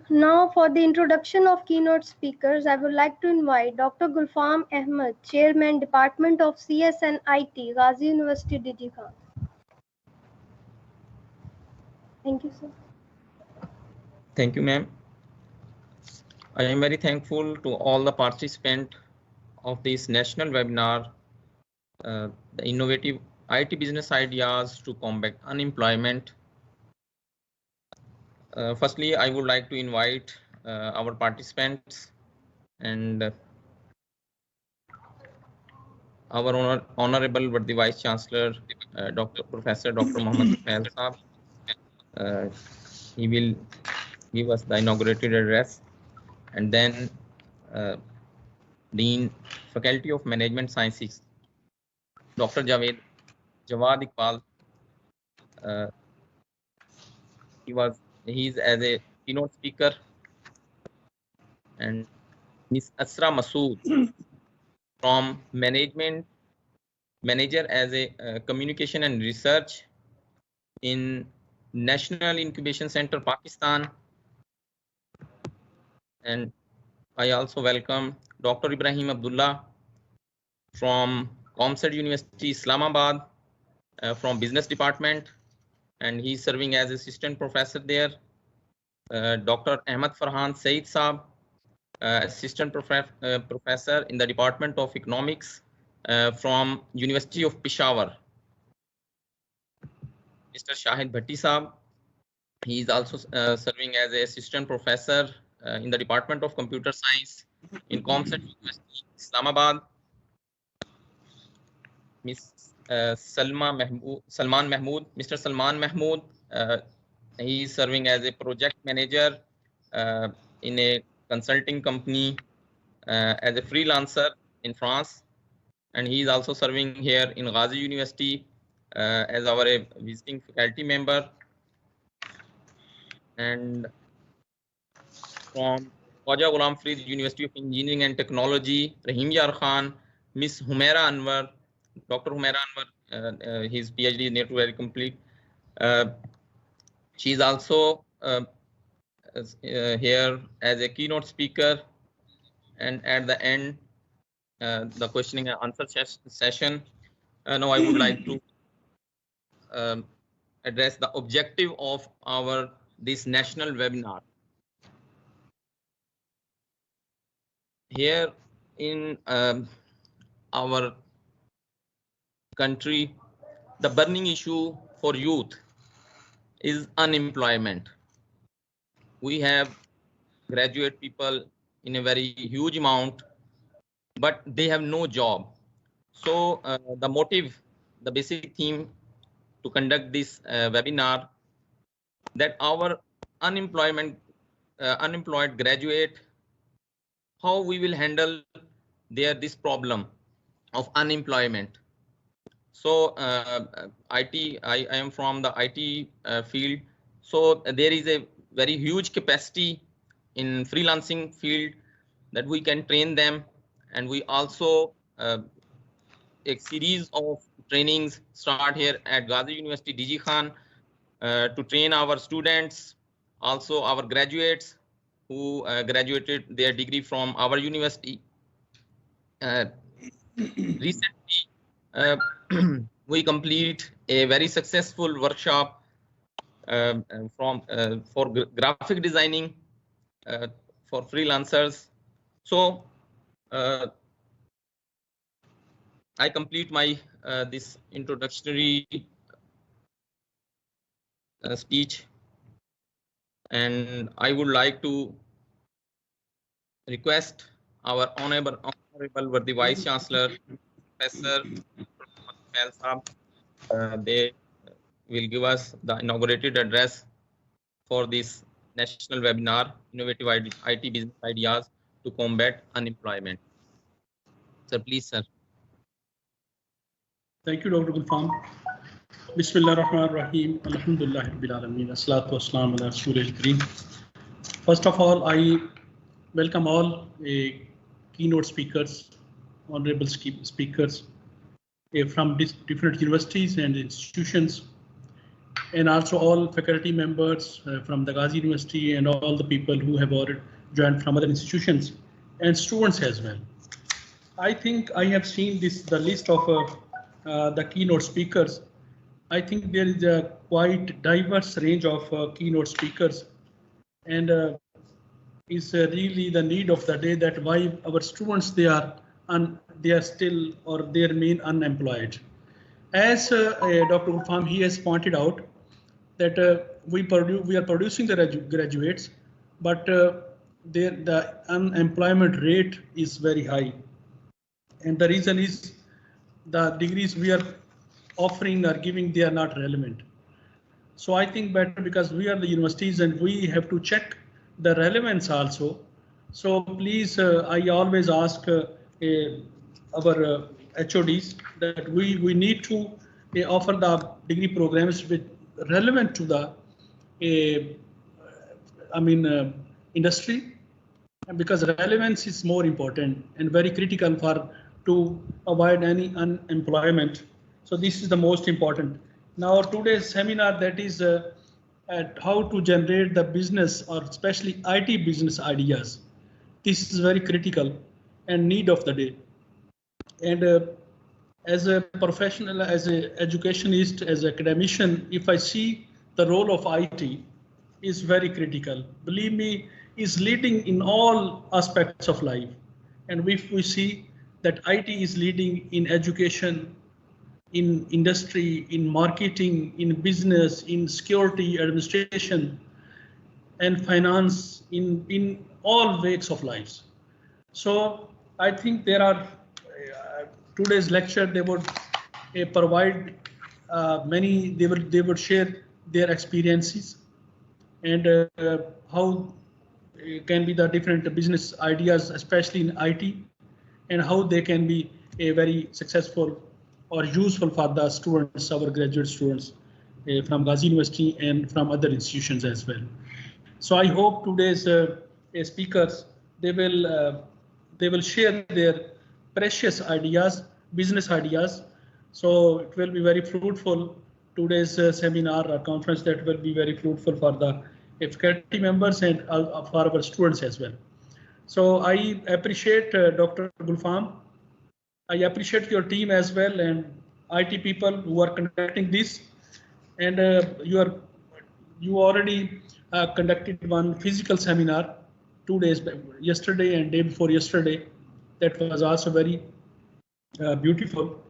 Now for the introduction of keynote speakers, I would like to invite Dr. Gulfam Ahmed, Chairman, Department of CS and IT, Ghazi University, DG Khan. Thank you, sir. Thank you, ma'am. I am very thankful to all the participants of this national webinar, the innovative IT business ideas to combat unemployment. Firstly, I would like to invite our participants and our Honorable Vardi Vice Chancellor, Professor Dr. Mohammad Tufail Saab. He will give us the inaugurated address, and then Dean, Faculty of Management Sciences, Dr. Jawad Iqbal. He's as a keynote speaker, and Ms. Asra Masood from manager as a communication and research in National Incubation Center, Pakistan. And I also welcome Dr. Ibrahim Abdullah from Comsat University, Islamabad, from business department, and he's serving as assistant professor there. Dr. Ahmad Farhan Saeed Saab, assistant professor in the Department of Economics from University of Peshawar. Mr. Shahid Bhatti Saab, he is also serving as an assistant professor in the Department of Computer Science in Comsat University, Islamabad. Ms. Salman Mahmood, Mr. Salman Mahmood, he is serving as a project manager in a consulting company as a freelancer in France, and he is also serving here in Ghazi University as our visiting faculty member. And from Khwaja Ghulam Farid University of Engineering and Technology, Rahim Yar Khan, Miss Humaira Anwar, Dr. Humaira Anwar, his PhD is near to very complete. She is also here as a keynote speaker, and at the end, the questioning and answer session. Now I would like to address the objective of this national webinar. Here in our country, the burning issue for youth is unemployment. We have graduate people in a very huge amount, but they have no job. So the motive, the basic theme to conduct this webinar, that our unemployed graduate, how we will handle this problem of unemployment. So I am from the IT field. So there is a very huge capacity in freelancing field that we can train them, and we also a series of trainings start here at Ghazi University, DG Khan, to train our students, also our graduates who graduated their degree from our university. Recently, we complete a very successful workshop for graphic designing for freelancers. So I complete my this introductory speech, and I would like to request our honorable Vardi Vice Chancellor, Professor Tufail Saab, they will give us the inaugurated address for this national webinar, Innovative IT Business Ideas to Combat Unemployment. Sir, please, sir. Thank you, Dr. Gulfam. Bismillah ar-Rahman ar-Rahim. Alhamdulillah Rabbil Alameen. As-salatu was-salam ala Rasulil Kareem. First of all, I welcome all keynote speakers, honorable speakers from different universities and institutions and also all faculty members from the Ghazi University and all the people who have already joined from other institutions and students as well. I think I have seen the list of the keynote speakers. I think there is a quite diverse range of keynote speakers, and is really the need of the day that why our students they are still or they remain unemployed. As Dr. Gulfam, he has pointed out that we are producing the graduates, but the unemployment rate is very high, and the reason is the degrees we are offering or giving, they are not relevant. So I think better, because we are the universities and we have to check the relevance also. So please, I always ask our HODs that we need to offer the degree programs with relevant to the industry, because relevance is more important and very critical to avoid any unemployment. So this is the most important. Now today's seminar, that is at how to generate the business or especially IT business ideas. This is very critical and need of the day. And as a professional, as an educationist, as an academician, if I see the role of IT is very critical. Believe me, is leading in all aspects of life. And if we see that IT is leading in education, in industry, in marketing, in business, in security, administration, and finance, in all walks of lives. So I think there are today's lecture, they would provide many, they would share their experiences and how can be the different business ideas, especially in IT, and how they can be a very successful or useful for the students, our graduate students from Ghazi University and from other institutions as well. So I hope today's speakers, they will share their precious ideas, business ideas. So it will be very fruitful. Today's seminar or conference, that will be very fruitful for the faculty members and for our students as well. So I appreciate Dr. Gulfam. I appreciate your team as well and IT people who are conducting this. And you already conducted one physical seminar 2 days yesterday and day before yesterday. That was also very beautiful.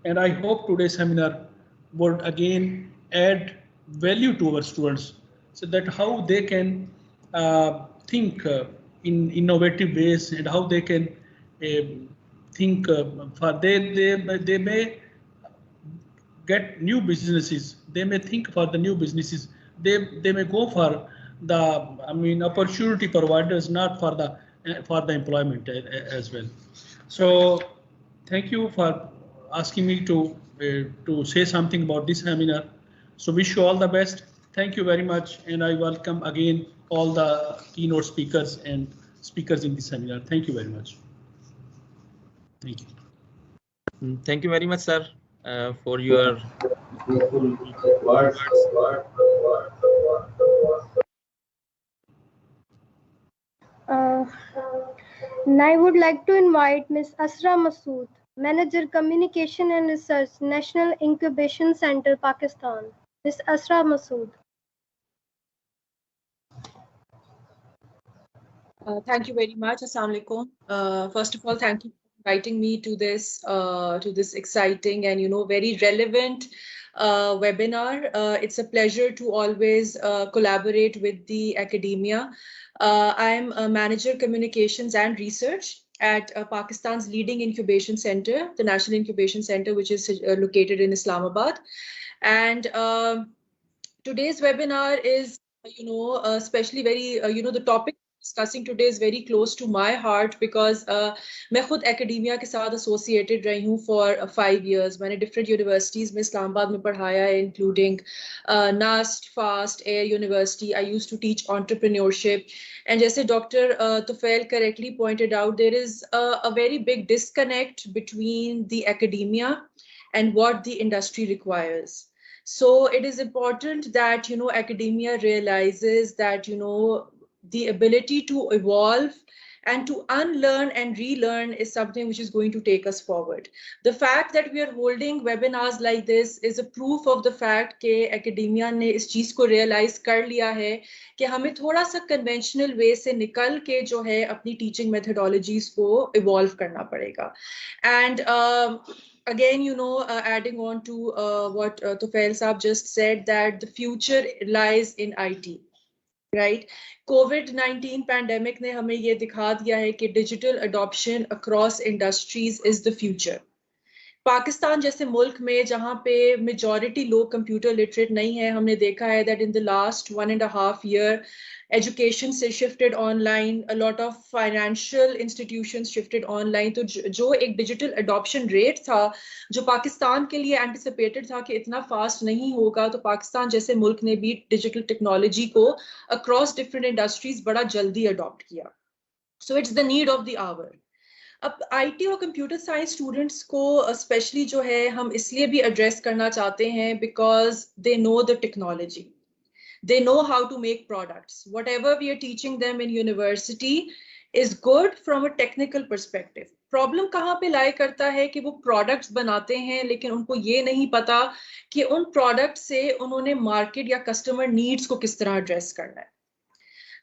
And I hope today's seminar would again add value to our students, so that how they can think in innovative ways and how they can think they may get new businesses. They may think for the new businesses. They may go for the opportunity providers, not for the employment as well. So thank you for asking me to say something about this seminar. So wish you all the best. Thank you very much, and I welcome again all the keynote speakers and speakers in this seminar. Thank you very much. Thank you. Thank you very much, sir, for your words. Now I would like to invite Ms. Asra Masood, Manager Communication and Research, National Incubation Center, Pakistan. Ms. Asra Masood. Thank you very much. Assalamu alaikum. First of all, thank you for inviting me to this exciting and very relevant webinar. It's a pleasure to always collaborate with the academia. I'm a Manager Communications and Research at Pakistan's leading incubation center, the National Incubation Center, which is located in Islamabad. And today's webinar is, especially very, the topic discussing today is very close to my heart, because मैं खुद academia के साथ associated रही हूँ for 5 years. मैंने different universities में इस्लामाबाद में पढ़ाया, including NAST, FAST, Air University. I used to teach entrepreneurship. And जैसे Dr. Tufail correctly pointed out, there is a very big disconnect between the academia and what the industry requires. So it is important that, you know, academia realizes that, you know, the ability to evolve and to unlearn and relearn is something which is going to take us forward. The fact that we are holding webinars like this is a proof of the fact कि academia ने इस चीज को realize कर लिया है कि हमें थोड़ा सा conventional way से निकल के जो है अपनी teaching methodologies को evolve करना पड़ेगा. And again, you know, adding on to what Tufail Saab just said, that the future lies in IT. Right, COVID-19 pandemic ने हमें ये दिखा दिया है कि digital adoption across industries is the future. Pakistan जैसे मुल्क में जहाँ पे majority लोग computer literate नहीं है, हमने देखा है that in the last 1.5 year education से shifted online, a lot of financial institutions shifted online. तो जो एक digital adoption rate था जो पाकिस्तान के लिए anticipated था कि इतना fast नहीं होगा, तो पाकिस्तान जैसे मुल्क ने भी digital technology को across different industries बड़ा जल्दी adopt किया. So it's the need of the hour. अब IT और कंप्यूटर साइंस स्टूडेंट्स को स्पेशली जो है हम इसलिए भी एड्रेस करना चाहते हैं because they know the technology, they know how to make products. Whatever we are teaching them in university is good from a technical perspective. Problem कहाँ पे lie करता है कि वो products बनाते हैं लेकिन उनको ये नहीं पता कि उन products से उन्होंने market या customer needs को किस तरह address करना है.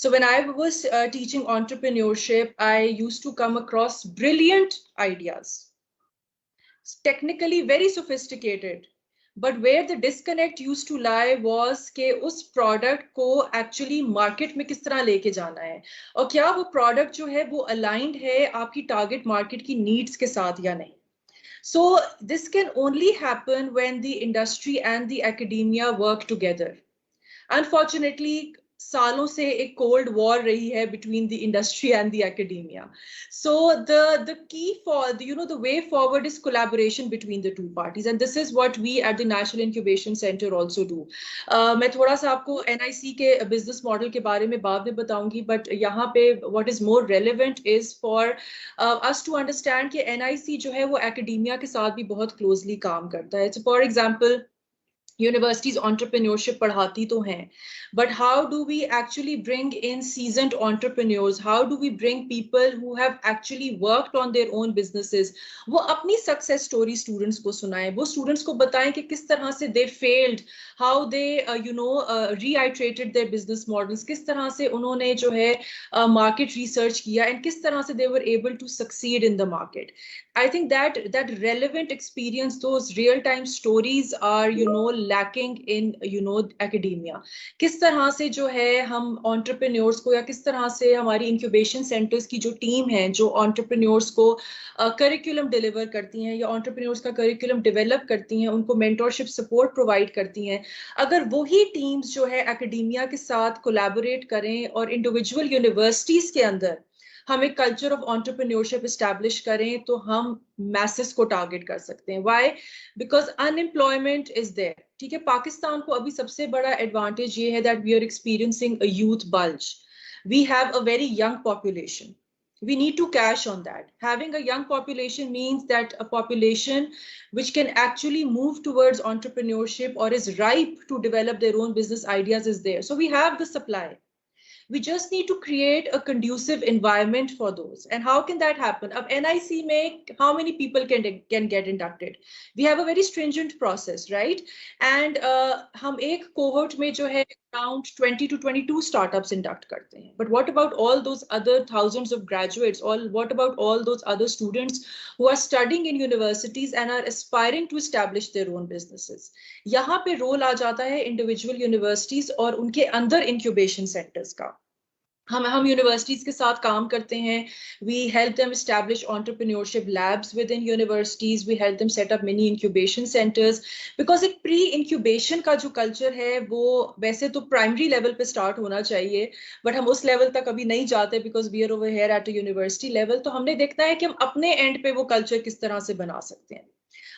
So when I was teaching entrepreneurship, I used to come across brilliant ideas, technically very sophisticated. But where the disconnect used to lie was कि उस product को actually market में किस तरह लेके जाना है और क्या वो product जो है वो aligned है आपकी target market की needs के साथ या नहीं. So this can only happen when the industry and the academia work together. Unfortunately, सालों से एक cold war रही है between the industry and the academia. So the key for the, you know, the way forward is collaboration between the two parties, and this is what we at the National Incubation Center also do. मैं थोड़ा सा आपको NIC के business model के बारे में बाद में बताऊंगी, but यहाँ पे what is more relevant is for us to understand कि NIC जो है वो academia के साथ भी बहुत closely काम करता है. So for example, universities entrepreneurship पढ़ाती तो हैं, but how do we actually bring in seasoned entrepreneurs? How do we bring people who have actually worked on their own businesses? वो अपनी success story students को सुनाएं, वो students को बताएं कि किस तरह से they failed, how they reiterated their business models, किस तरह से उन्होंने जो है market research किया and किस तरह से they were able to succeed in the market. I think that relevant experience, those real-time stories are, you know, lacking in, you know, academia. किस तरह से जो है हम entrepreneurs को या किस तरह से हमारी incubation centers की जो team है जो entrepreneurs को curriculum deliver करती हैं या entrepreneurs का curriculum develop करती हैं, उनको mentorship support provide करती हैं. अगर वही teams जो है academia के साथ collaborate करें और individual universities के अंदर हम एक कल्चर ऑफ एंटरप्रेन्योरशिप एस्टैब्लिश करें तो हम मैसेस को टारगेट कर सकते हैं. Why? Because unemployment is there. ठीक है, पाकिस्तान को अभी सबसे बड़ा एडवांटेज ये है that we are experiencing a youth bulge. We have a very young population. We need to cash on that. Having a young population means that a population which can actually move towards entrepreneurship or is ripe to develop their own business ideas is there. So we have the supply. We just need to create a conducive environment for those. And how can that happen? Ab NIC mein how many people can get inducted? We have a very stringent process, right? And hum ek cohort mein jo hai around 20 to 22 startups induct karte hain. But what about all those other thousands of graduates? What about all those other students who are studying in universities and are aspiring to establish their own businesses? Yahan pe role aa jata hai individual universities aur unke andar incubation centers ka. हम universities के साथ काम करते हैं. We help them establish entrepreneurship labs within universities. We help them set up mini incubation centres. Because एक pre incubation का जो culture है वो वैसे तो प्राइमरी लेवल पे स्टार्ट होना चाहिए, बट हम उस लेवल तक अभी नहीं जाते because we are over here at a university level. तो हमने देखना है कि हम अपने एंड पे वो कल्चर किस तरह से बना सकते हैं.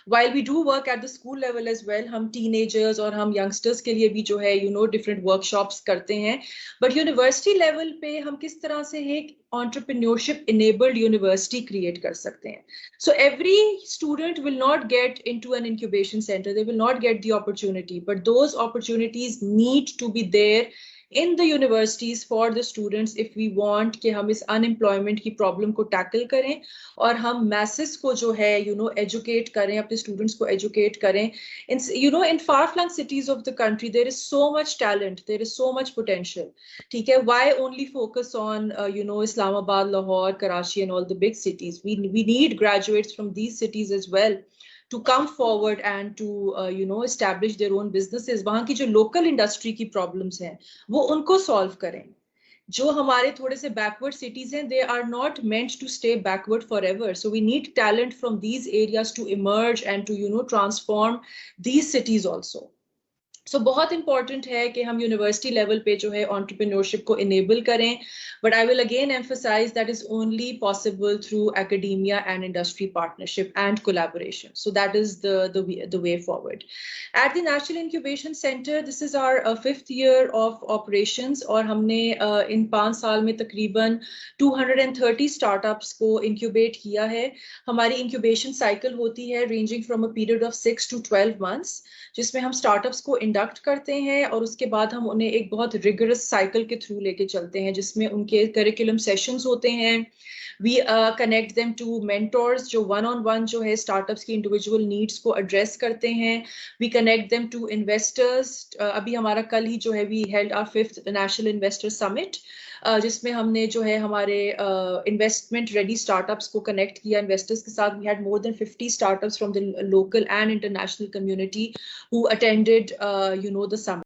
while we do work at the school level as well, हम teenagers और हम youngsters के लिए भी जो है different workshops करते हैं, but university level पे हम किस तरह से एक entrepreneurship enabled university create कर सकते हैं. So every student will not get into an incubation center, they will not get the opportunity, but those opportunities need to be there in the universities for the students if we want कि हम इस unemployment की problem को tackle करें और हम masses को जो है educate करें, अपने students को educate करें. In far-flung cities of the country there is so much talent, there is so much potential. ठीक है, why only focus on Islamabad, Lahore, Karachi and all the big cities? We need graduates from these cities as well to come forward and to establish their own businesses. वहाँ की जो local industry की problems हैं वो उनको solve करें. जो हमारे थोड़े से backward cities हैं, they are not meant to stay backward forever. So we need talent from these areas to emerge and to transform these cities also. So बहुत important है कि हम university level पे जो है entrepreneurship को enable करें, but I will again emphasize that is only possible through academia and industry partnership and collaboration. So that is the way forward. At the National Incubation Center, this is our 5th year of operations और हमने इन 5 साल में तकरीबन 230 startups को incubate किया है. हमारी incubation cycle होती है ranging from a period of 6 to 12 months, जिसमें हम startups को इंडक्ट करते हैं और उसके बाद हम उन्हें एक बहुत रिगरस साइकिल के थ्रू लेके चलते हैं जिसमें उनके करिकुलम सेशंस होते हैं. We connect them to mentors जो one-on-one जो है startups की individual needs को address करते हैं. We connect them to investors. अभी हमारा कल ही जो है we held our 5th National Investor Summit जिसमें हमने जो है हमारे investment ready startups को connect किया investors के साथ. We had more than 50 startups from the local and international community who attended the summit.